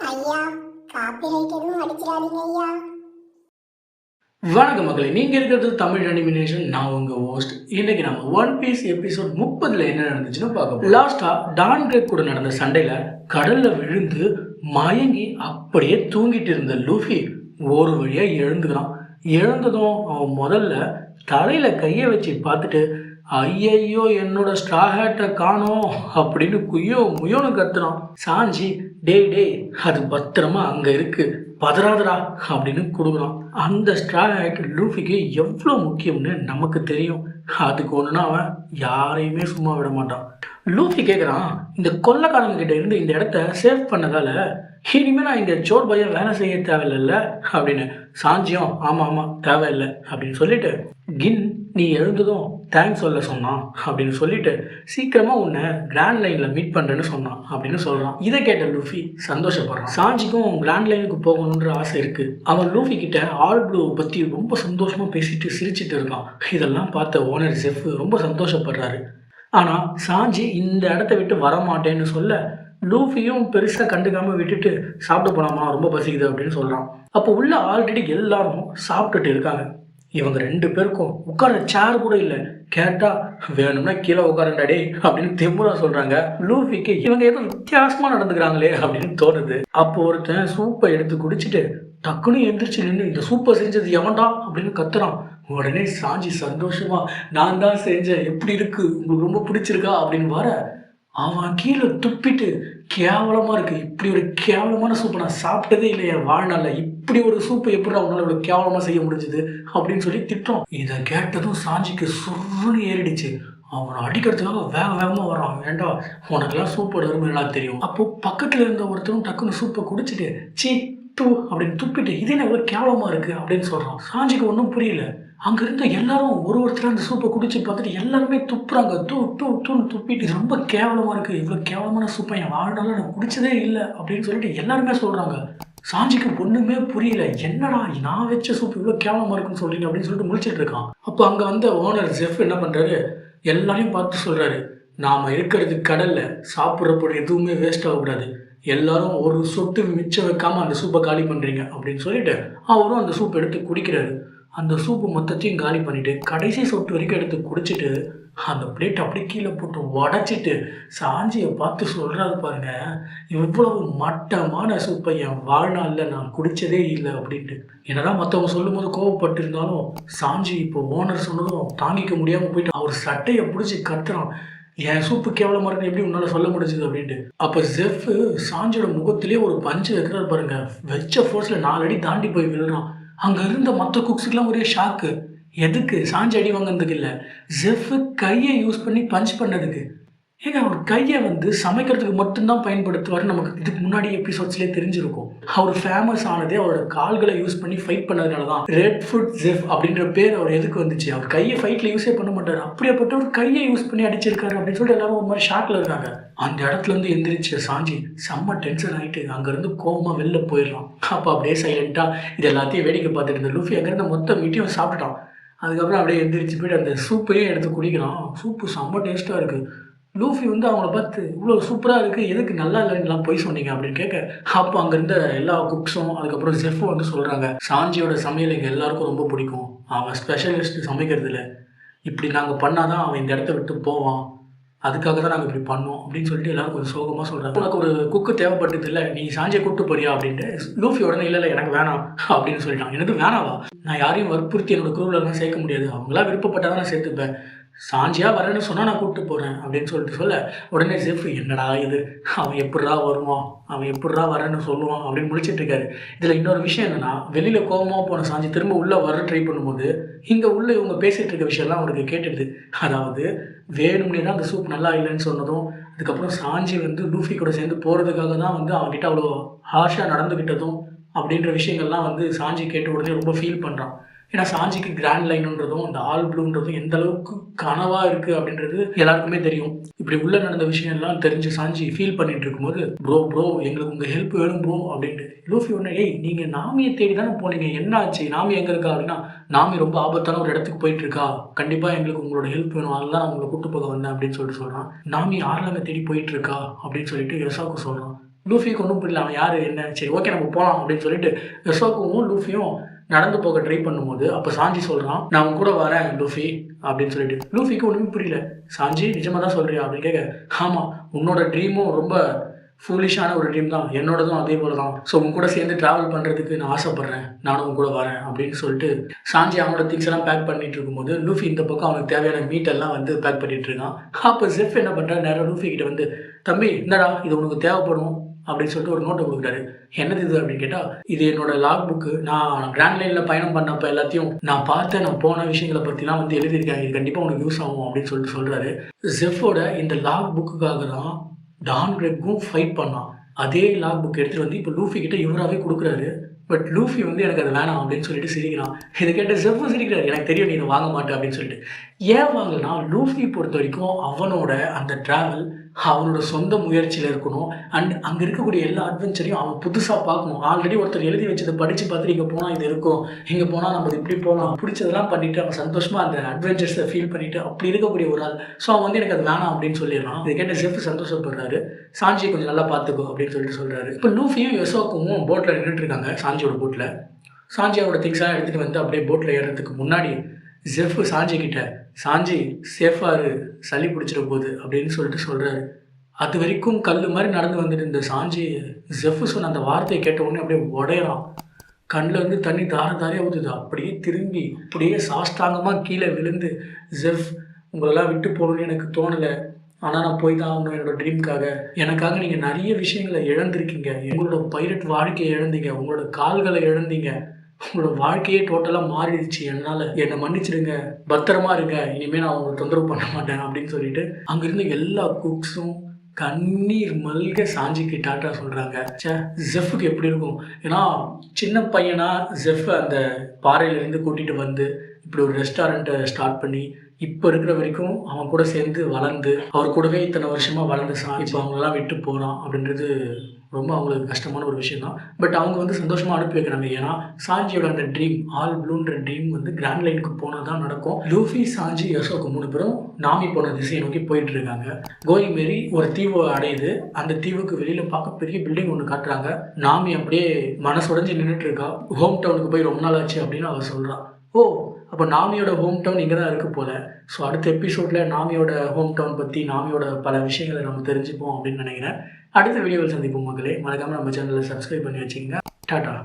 ஐயா, காப்பிரைட் எதுவும் அடிச்சிடாதீங்க ஐயா. வணக்கம் மக்களே, நீங்க இருக்கிறது தமிழ் அனிமினேஷன். நான் உங்க ஹோஸ்ட். இன்னைக்கு நம்ம ஒன் பீஸ் எபிசோட் 30 என்ன நடந்துச்சுன்னு பார்க்க. லாஸ்டா டான் கிரேக் கூட நடந்த சண்டையில கடல்ல விழுந்து மயங்கி அப்படியே தூங்கிட்டு இருந்த லூஃபி ஒரு வழியா எழுந்துக்கிறான். எழுந்ததும் அவன் முதல்ல தலையில கையை வச்சு பார்த்துட்டு ஐயையோ என்னோட ஸ்ட்ரா ஹேட்டை காணோம் அப்படின்னு குய்யோ முயோன்னு கத்துறான். சாஞ்சி டேய் டேய் அது பத்திரமா அங்க இருக்கு, பதறாதடா அப்படின்னு கொடுக்குறான். அந்த ஸ்ட்ரா ஹேட் லூஃபிக்கு எவ்வளோ முக்கியம்னு நமக்கு தெரியும். அதுக்கு ஒன்றுனா அவன் யாரையுமே சும்மா விட மாட்டான். லூஃபி கேட்குறான், இந்த கொள்ளைக்காரங்க கிட்ட இருந்து இந்த இடத்த சேவ் பண்ணதால இனிமேல் நான் இங்கே சோர் பையன் வேலை செய்ய தேவையில்லைல்ல அப்படின்னு. சாஞ்சியும் ஆமாம் ஆமாம் தேவையில்லை அப்படின்னு சொல்லிட்டு, கின் நீ எழுந்ததும் தேங்க்ஸ் சொல்ல சொன்னான் அப்படின்னு சொல்லிட்டு சீக்கிரமாக உன்னை கிராண்ட் லைனில் மீட் பண்ணுறேன்னு சொன்னான் அப்படின்னு சொல்கிறான். இதை கேட்ட லூஃபி சந்தோஷப்படுறான். சாஞ்சிக்கும் கிராண்ட் லைனுக்கு போகணுன்ற ஆசை இருக்குது. அவன் லூஃபி கிட்ட ஆல் ப்ளூ பற்றி ரொம்ப சந்தோஷமாக பேசிட்டு சிரிச்சிட்டு இருக்கான். இதெல்லாம் பார்த்த ஓனர் ஜெஃப் ரொம்ப சந்தோஷப்படுறாரு. ஆனால் சாஞ்சி இந்த இடத்த விட்டு வரமாட்டேன்னு சொல்ல லூஃபியும் பெருசாக கண்டுக்காமல் விட்டுட்டு சாப்பிட்டு போனாமா, ரொம்ப பசிக்குது அப்படின்னு சொல்கிறான். அப்போ உள்ள ஆல்ரெடி எல்லாரும் சாப்பிட்டுட்டு இருக்காங்க. இவங்க 2 பேருக்கும் உட்கார சேர் கூட இல்லை. கேட்டால் வேணும்னா கீழே உட்காரண்டாடே அப்படின்னு தெம்புரா சொல்கிறாங்க. லூஃபிக்கு இவங்க ஏதோ வித்தியாசமாக நடந்துக்கிறாங்களே அப்படின்னு தோணுது. அப்போ ஒருத்தன் சூப்பை எடுத்து குடிச்சிட்டு டக்குன்னு எந்திரிச்சு நின்று இந்த சூப்பை செஞ்சது எவன்டா அப்படின்னு கத்துறான். உடனே சாஞ்சி சந்தோஷமா நான் தான் செஞ்சேன், எப்படி இருக்கு, உங்களுக்கு ரொம்ப பிடிச்சிருக்கா அப்படின்னு வர அவன் கீழே துப்பிட்டு கேவலமாக இருக்கு, இப்படி ஒரு கேவலமான சூப்பை நான் சாப்பிட்டதே இல்லை என் வாழ்நாள்ல, இப்படி ஒரு சூப்பை எப்படி அவனால இவ்வளோ கேவலமாக செய்ய முடிஞ்சுது அப்படின்னு சொல்லி திட்டோம். இதை கேட்டதும் சாஞ்சிக்கு சுருன்னு ஏறிடுச்சு. அவனை அடிக்கிறதுக்காக வேக வேகமாக வரான். வேண்டா உனக்கெல்லாம் சூப்போட அருமையா தெரியும். அப்போ பக்கத்தில் இருந்த ஒருத்தரும் டக்குன்னு சூப்பை குடிச்சிட்டு சீ டூ அப்படின்னு துப்பிட்டு இது என்ன எவ்வளோ கேவலமாக இருக்குது அப்படின்னு சொல்கிறான். சாஞ்சிக்கு ஒன்றும் புரியல. அங்கே இருந்த எல்லாரும் ஒருத்தர் அந்த சூப்பை குடிச்சு பார்த்துட்டு எல்லாருமே துப்புறாங்க. தூன்னு துப்பிட்டு ரொம்ப கேவலமாக இருக்குது, இவ்வளோ கேவலமான சூப்பை என் வாழ்நாளில் நான் குடிச்சதே இல்லை அப்படின்னு சொல்லிட்டு எல்லாருமே சொல்கிறாங்க. சாஞ்சிக்கு ஒன்றுமே புரியல. என்னடா நான் வச்ச சூப் இவ்வளோ கேவலமாக இருக்குன்னு சொல்கிறீங்க அப்படின்னு சொல்லிட்டு முழிச்சிட்டு இருக்கான். அப்போ அங்கே வந்த ஓனர் ஜெஃப் என்ன பண்ணுறாரு, எல்லாரையும் பார்த்து சொல்கிறாரு, நாம் இருக்கிறது கடலில், சாப்பிட்ற பொருள் எதுவுமே வேஸ்ட் ஆகக்கூடாது, எல்லாரும் ஒரு சொட்டு மிச்சம் வைக்காமல் அந்த சூப்பை காலி பண்ணுறீங்க அப்படின்னு சொல்லிட்டு அவரும் அந்த சூப் எடுத்து குடிக்கிறாரு. அந்த சூப்பு மொத்தத்தையும் காலி பண்ணிவிட்டு கடைசி சொட்டு வரைக்கும் எடுத்து குடிச்சிட்டு அந்த பிளேட் அப்படியே கீழே போட்டு உடச்சிட்டு சாஞ்சியை பார்த்து சொல்கிறாரு பாருங்க, இவ்வளவு மட்டமான சூப்பை என் வாழ்நாளில் நான் குடித்ததே இல்லை அப்படின்ட்டு. என்னதான் மற்றவங்க சொல்லும் போது கோவப்பட்டு இருந்தாலும் சாஞ்சி இப்போ ஓனர் சொன்னதும் தாங்கிக்க முடியாமல் போயிட்டு அவர் சட்டையை பிடிச்சி கத்துறான், என் சூப்பு கேவலமாக இருக்குன்னு எப்படி உன்னால் சொல்ல முடிஞ்சது அப்படின்ட்டு. அப்போ ஜெஃப் சாஞ்சியோட முகத்திலே ஒரு பஞ்சு வைக்கிறாரு பாருங்க. வச்ச ஃபோர்ஸில் 4 அடி தாண்டி போய் விழுறான். அங்கே இருந்த மற்ற குக்ஸுக்கெலாம் ஒரே ஷாக்கு. எதுக்கு? சாஞ்சி அடி வாங்கினதுக்கு இல்லை, ஜெஃப் கையை யூஸ் பண்ணி பஞ்ச் பண்ணதுக்கு. ஏங்க அவர் கையை சமைக்கிறதுக்கு மட்டும்தான் பயன்படுத்துவார். நமக்கு இதுக்கு முன்னாடி எபிசோட்ஸ்லேயே தெரிஞ்சிருக்கும். அவர் ஃபேமஸ் ஆனதே அவரோட கால்களை யூஸ் பண்ணி ஃபைட் பண்ணதுனால தான். ரெட் ஃபுட் ஜெஃப் அப்படின்ற பேர் அவர் எதுக்கு வந்துச்சு? அவர் கையை ஃபைட்டில் யூஸே பண்ண மாட்டார். அப்படியேப்பட்ட ஒரு கையை யூஸ் பண்ணி அடிச்சிருக்காரு அப்படின்னு சொல்லிட்டு எல்லாரும் ஒரு மாதிரி ஷாக்கில் இருக்காங்க. அந்த இடத்துலேருந்து எந்திரிச்சு சாஞ்சி செம்ம டென்ஷன் ஆகிட்டு அங்கேருந்து கோவமாக வெளில போயிடலாம். அப்போ அப்படியே சைலண்ட்டாக இது எல்லாத்தையும் வேடிக்கை பார்த்துட்டு இருந்த லூஃபி அங்கேருந்து மொத்த மீட்டையும் சாப்பிட்டுட்டான். அதுக்கப்புறம் அப்படியே எந்திரிச்சு போயிட்டு அந்த சூப்பையும் எடுத்து குடிக்கிறான். சூப்பு செம்ம டேஸ்ட்டாக இருக்குது. லூஃபி அவங்கள பார்த்து இவ்வளோ சூப்பராக இருக்குது, எதுக்கு நல்லா இல்லைன்னுலாம் போய் சொன்னீங்க அப்படின்னு கேட்க, அப்போ அங்கே இருந்த எல்லா குக்ஸும் அதுக்கப்புறம் ஜெஃப்பும் சொல்கிறாங்க, சாஞ்சியோட சமையல் எங்கள் எல்லாருக்கும் ரொம்ப பிடிக்கும், அவன் ஸ்பெஷலிஸ்ட் சமைக்கிறதுல, இப்படி நாங்கள் பண்ணால் தான் அவன் இந்த இடத்த விட்டு போவான், அதுக்காக தான் நாங்கள் இப்படி பண்ணோம் அப்படின்னு சொல்லிட்டு எல்லாரும் கொஞ்சம் சோகமாக சொல்கிறாங்க. உனக்கு ஒரு குக்கு தேவைப்பட்டது இல்லை, நீ சாஞ்சியை கூப்பிட்டு போறியா அப்படின்ட்டு. லூஃபி உடனே இல்லை எனக்கு வேணாம் அப்படின்னு சொல்லிட்டான். எனக்கு வேணாவா? நான் யாரையும் வற்புறுத்தி என்னோட குரூப்லாம் சேர்க்க முடியாது, அவங்களா விருப்பப்பட்டால் தான் நான் சேர்த்துப்பேன், சாஞ்சியாக வரேன்னு சொன்னால் நான் கூப்பிட்டு போகிறேன் அப்படின்னு சொல்லிட்டு சொல்ல உடனே ஜெஃப் என்னடா இது, அவன் எப்படிரா வருவான், அவன் எப்படிரா வரேன்னு சொல்லுவான் அப்படின்னு முடிச்சிட்டு இருக்காரு. இதில் இன்னொரு விஷயம் என்னென்னா, வெளியில் கோபமாக போன சாஞ்சி திரும்ப உள்ளே வர ட்ரை பண்ணும்போது இங்கே உள்ளே இவங்க பேசிகிட்டு இருக்க விஷயம்லாம் அவருக்கு கேட்டுடுது. அதாவது வேணும்னே தான் அந்த சூப் நல்லா இல்லைன்னு சொன்னதும், அதுக்கப்புறம் சாஞ்சி லூஃபி கூட சேர்ந்து போகிறதுக்காக தான் அவன்கிட்ட அவ்வளோ ஹார்ஷாக நடந்துக்கிட்டதும் அப்படின்ற விஷயங்கள்லாம் சாஞ்சி கேட்ட உடனே ரொம்ப ஃபீல் பண்ணுறான். ஏன்னா சாஞ்சிக்கு கிராண்ட் லைனுன்றதும் அந்த ஆல் ப்ளூன்றதும் எந்த அளவுக்கு கனவாக இருக்குது அப்படின்றது எல்லாருக்குமே தெரியும். இப்படி உள்ளே நடந்த விஷயம் எல்லாம் தெரிஞ்சு சாஞ்சி ஃபீல் பண்ணிட்டு இருக்கும்போது, ப்ரோ எங்களுக்கு உங்கள் ஹெல்ப் வேணும் ப்ரோ அப்படின்ட்டு. லூஃபி உடனே ஏய் நீங்கள் நாமியை தேடி தானே போனீங்க, என்ன ஆச்சு, நாமி எங்கே இருக்கா அப்படின்னா, நாமி ரொம்ப ஆபத்தான ஒரு இடத்துக்கு போயிட்டு இருக்கா, கண்டிப்பாக எங்களுக்கு உங்களோட ஹெல்ப் வேணும், அதெல்லாம் நான் உங்களை கூட்டு போக வந்தேன் அப்படின்னு சொல்லிட்டு சொல்கிறான். நாமி ஆர்லாங்க தேடி போயிட்டு இருக்கா அப்படின்னு சொல்லிட்டு யசாக்கு சொல்கிறான். லூஃபிக்கு ஒன்றும் புரியல, அவன் யார் என்ன, சரி ஓகே நம்ம போகலாம் அப்படின்னு சொல்லிட்டு யசோக்கும் லூஃபியும் நடந்து போக ட்ரை பண்ணும்போது அப்போ சாஞ்சி சொல்கிறான், நான் உன் கூட வரேன் லூஃபி அப்படின்னு சொல்லிட்டு. லூஃபிக்கு ஒன்றுமே புரியல. சாஞ்சி நிஜமாக தான் சொல்கிறியா அப்படின்னு கேட்க, ஆமாம் உன்னோட ட்ரீமும் ரொம்ப ஃபூலிஷான ஒரு ட்ரீம் தான், என்னோடதும் அதே போல தான். ஸோ உன் கூட சேர்ந்து ட்ராவல் பண்ணுறதுக்கு நான் ஆசைப்பட்றேன், நானும் உன் கூட வரேன் அப்படின்னு சொல்லிட்டு சாஞ்சி அவனோட திங்ஸ் எல்லாம் பேக் பண்ணிட்டு இருக்கும்போது லூஃபி இந்த பக்கம் அவனுக்கு தேவையான மீட்டெல்லாம் வந்து பேக் பண்ணிட்டு இருக்கான். அப்போ ஜெஃப் என்ன பண்ணுறாரு, நேரம் லூஃபி கிட்ட வந்து, தம்பி என்னடா இது உனக்கு தேவைப்படும் அப்படின்னு சொல்லிட்டு ஒரு நோட்டை கொடுக்குறாரு. என்னது இது அப்படின்னு கேட்டால், இது என்னோட லாக் புக்கு, நான் கிராண்ட் லைனில் பயணம் பண்ணப்போ எல்லாத்தையும் நான் பார்த்த நான் போன விஷயங்களை பற்றிலாம் வந்து எழுதியிருக்கேன், இது கண்டிப்பாக உனக்கு யூஸ் ஆகும் அப்படின்னு சொல்லிட்டு சொல்கிறாரு. ஜெஃபோட இந்த லாக் புக்குக்காக தான் டான் கிரெக்கும் ஃபைட் பண்ணான். அதே லாக் புக் எடுத்துகிட்டு வந்து இப்போ லூஃபி கிட்ட இவராகவே கொடுக்குறாரு. பட் லூஃபி வந்து எனக்கு அது வேணாம் அப்படின்னு சொல்லிட்டு சிரிக்கிறான். இதை கேட்ட ஜெஃப்பும் சிரிக்கிறாரு, எனக்கு தெரியும் நீ இதை வாங்க மாட்டேன் அப்படின்னு சொல்லிட்டு. ஏன் வாங்கலாம், லூஃபி பொறுத்த வரைக்கும் அவனோட அந்த ட்ராவல் அவனோட சொந்த முயற்சியில் இருக்கணும். அண்ட் அங்கே இருக்கக்கூடிய எல்லா அட்வென்ச்சரையும் அவன் புதுசாக பார்க்கணும். ஆல்ரெடி ஒருத்தர் எழுதி வச்சதை படித்து பார்த்துட்டு இங்கே போனால் இது இருக்கும், இங்கே போனால் நம்ம இப்படி போகலாம், பிடிச்சதெல்லாம் பண்ணிவிட்டு அவன் சந்தோஷமாக அந்த அட்வென்ச்சர்ஸை ஃபீல் பண்ணிவிட்டு அப்படி இருக்கக்கூடிய ஒரு ஆள். ஸோ அவன் வந்து எனக்கு அது வேணாம் அப்படின்னு சொல்லிடலாம். இதை கேட்ட ஜெஃப் சந்தோஷப்படுறாரு. சாஞ்சியை கொஞ்சம் நல்லா பார்த்துக்கோ அப்படின்னு சொல்லிட்டு சொல்கிறாரு. இப்போ லூஃபியும் யசோக்கும் போட்டில் நின்றுட்டு இருக்காங்க, சாஞ்சியோட போட்டில். சாஞ்சியோட திங்ஸ்லாம் எடுத்துகிட்டு வந்து அப்படியே போட்டில் ஏறுறதுக்கு முன்னாடி ஜெஃப் சாஞ்சி கிட்ட, சாஞ்சி சேஃபாரு, சளி பிடிச்சிட போகுது அப்படின்னு சொல்லிட்டு சொல்கிறாரு. அது வரைக்கும் கல் மாதிரி நடந்து வந்துட்டு இந்த சாஞ்சி ஜெஃப் சொன்ன அந்த வார்த்தையை கேட்ட உடனே அப்படியே உடையறான். கண்ணில் வந்து தண்ணி தாரையாக ஊற்றுது. அப்படியே திரும்பி அப்படியே சாஷ்டாங்கமாக கீழே விழுந்து, ஜெஃப் உங்களெல்லாம் விட்டு போகணுன்னு எனக்கு தோணலை, ஆனால் நான் போய் தான் ஆகணும் என்னோடய ட்ரீம்க்காக. எனக்காக நீங்கள் நிறைய விஷயங்களை இழந்திருக்கீங்க, எங்களோட பைரட் வாழ்க்கையை இழந்தீங்க, உங்களோட கால்களை இழந்தீங்க, உங்களோட வாழ்க்கையே டோட்டலாக மாறிடுச்சு, என்னால் என்னை மன்னிச்சிடுங்க, பத்திரமா இருங்க, இனிமேல் நான் உங்களை தொந்தரவு பண்ண மாட்டேன் அப்படின்னு சொல்லிட்டு அங்கேருந்து எல்லா குக்ஸும் கண்ணீர் மல்க சாஞ்சிக்கு டாட்டா சொல்கிறாங்க. ஜெஃப்புக்கு எப்படி இருக்கும், ஏன்னா சின்ன பையனா ஜெஃப் அந்த பாறையிலேருந்து கூட்டிகிட்டு வந்து இப்படி ஒரு ரெஸ்டாரண்ட்டை ஸ்டார்ட் பண்ணி இப்போ இருக்கிற வரைக்கும் அவன் கூட சேர்ந்து வளர்ந்து அவர் கூடவே இத்தனை வருஷமாக வளர்ந்து இப்போ அவங்களெல்லாம் விட்டு போகிறான் அப்படின்றது ரொம்ப அவங்களுக்கு கஷ்டமான ஒரு விஷயம் தான். பட் அவங்க வந்து சந்தோஷமாக அனுப்பி வைக்கிறாங்க. ஏன்னா சாஞ்சியோட அந்த ட்ரீம், ஆல் ப்ளூன்ற ட்ரீம் வந்து கிராண்ட் லைனுக்கு போனால் தான் நடக்கும். லூஃபி, சாஞ்சி, யசோக்கு 3 பேரும் நாமி போன திசையை நோக்கி போயிட்டு இருக்காங்க. கோயிங் மேரி ஒரு தீவு அடையுது. அந்த தீவுக்கு வெளியில் பார்க்க பெரிய பில்டிங் ஒன்று காட்டுறாங்க. நாமி அப்படியே மனசுடைஞ்சு நின்றுட்டு இருக்கா. ஹோம் டவுனுக்கு போய் ரொம்ப நாள் ஆச்சு அப்படின்னு அவள் சொல்கிறான். ஓ, அப்போ நாமியோட ஹோம் டவுன் இங்கே தான் இருக்குது போல். ஸோ அடுத்த எபிசோடில் நாமியோட ஹோம் டவுன் பற்றி, நாமியோட பல விஷயங்களை நம்ம தெரிஞ்சுப்போம் அப்படின்னு நினைக்கிறேன். அடுத்த வீடியோவில் சந்திப்போம் மக்களே. மறக்காமல் நம்ம சேனலை சப்ஸ்கிரைப் பண்ணி வச்சுக்கோங்க. டாட்டா.